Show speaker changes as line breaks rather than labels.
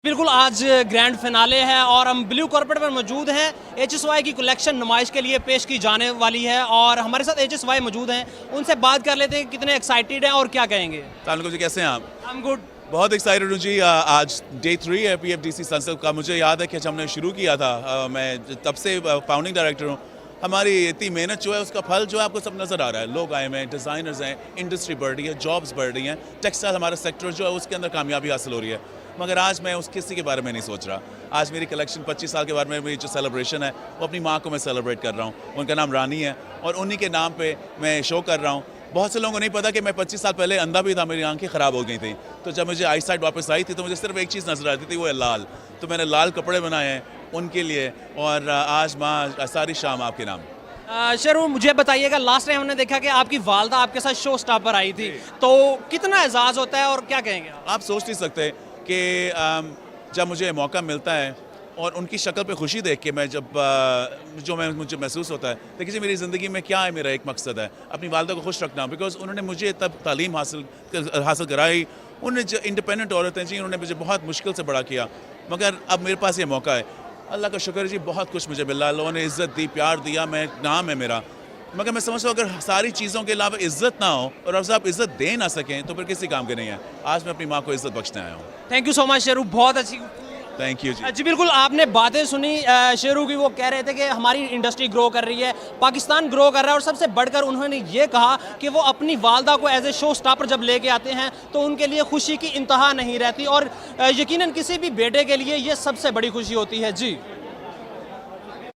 बिल्कुल आज grand finale है और हम ब्लू कॉर्पेट पर मौजूद हैं। HSY की कलेक्शन नुमाइश के लिए पेश की जाने वाली है और हमारे साथ HSY मौजूद हैं। उनसे बात कर लेते हैं कितने एक्साइटेड हैं और क्या कहेंगे।
जी, कैसे हैं आप?
I am good.
बहुत एक्साइटेड हूँ जी। आज डे 3 है PFDC संसद का। मुझे याद है कि जब हमने शुरू किया था, मैं तब से फाउंडिंग डायरेक्टर हूँ। हमारी इतनी मेहनत जो है उसका फल जो है आपको सब नज़र आ रहा है। लोग आए हुए हैं, डिज़ाइनर्स हैं, इंडस्ट्री बढ़ रही है, जॉब्स बढ़ रही हैं, टेक्सटाइल हमारा सेक्टर जो है उसके अंदर कामयाबी हासिल हो रही है। मगर आज मैं उस किसी के बारे में नहीं सोच रहा। आज मेरी कलेक्शन 25 साल के बारे में मेरी जो सेलिब्रेशन है वो अपनी माँ को मैं सेलिब्रेट कर रहा हूँ। उनका नाम रानी है और उन्हीं के नाम पे मैं शो कर रहा हूँ। बहुत से लोगों को नहीं पता कि मैं 25 साल पहले अंधा भी था, मेरी आंखें ख़राब हो गई थी। तो जब मुझे आई साइट वापस आई थी तो मुझे सिर्फ एक चीज़ नज़र आती थी, वो है लाल। तो मैंने लाल कपड़े बनाए हैं उनके लिए और आज माँ सारी शाम आपके नाम।
शरू, मुझे बताइएगा, लास्ट टाइम हमने देखा कि आपकी वालदा आपके साथ शो स्टॉप पर आई थी, तो कितना एजाज़ होता है और क्या कहेंगे
आप सोच नहीं सकते कि जब मुझे मौका मिलता है और उनकी शक्ल पे खुशी देख के मुझे महसूस होता है। देखिए जी, मेरी ज़िंदगी में क्या है, मेरा एक मकसद है अपनी वालदा को खुश रखना। बिकॉज उन्होंने मुझे तब तालीम हासिल कराई। उन्होंने जो इंडिपेंडेंट औरतें जी, उन्होंने मुझे बहुत मुश्किल से बड़ा किया, मगर अब मेरे पास ये मौका है। अल्लाह का शुक्र है जी, बहुत कुछ मुझे मिला। लोगों ने इज़्ज़त दी, प्यार दिया, मैं नाम है मेरा। मगर मैं समझता हूँ अगर सारी चीज़ों के अलावा इज़्ज़त ना हो और अगर आप इज़्ज़त दे ना सकें तो फिर किसी काम के नहीं है। आज मैं अपनी माँ को इज़्ज़त बख्शने आया हूँ।
Thank you so much Sheru, बहुत अच्छी।
थैंक यू जी।
जी बिल्कुल, आपने बातें सुनी शेरू की। वो कह रहे थे कि हमारी इंडस्ट्री ग्रो कर रही है, पाकिस्तान ग्रो कर रहा है और सबसे बढ़कर उन्होंने ये कहा कि वो अपनी वालदा को एज ए शो स्टॉपर जब लेके आते हैं तो उनके लिए खुशी की इंतहा नहीं रहती और यकीनन किसी भी बेटे के लिए ये सबसे बड़ी खुशी होती है। जी।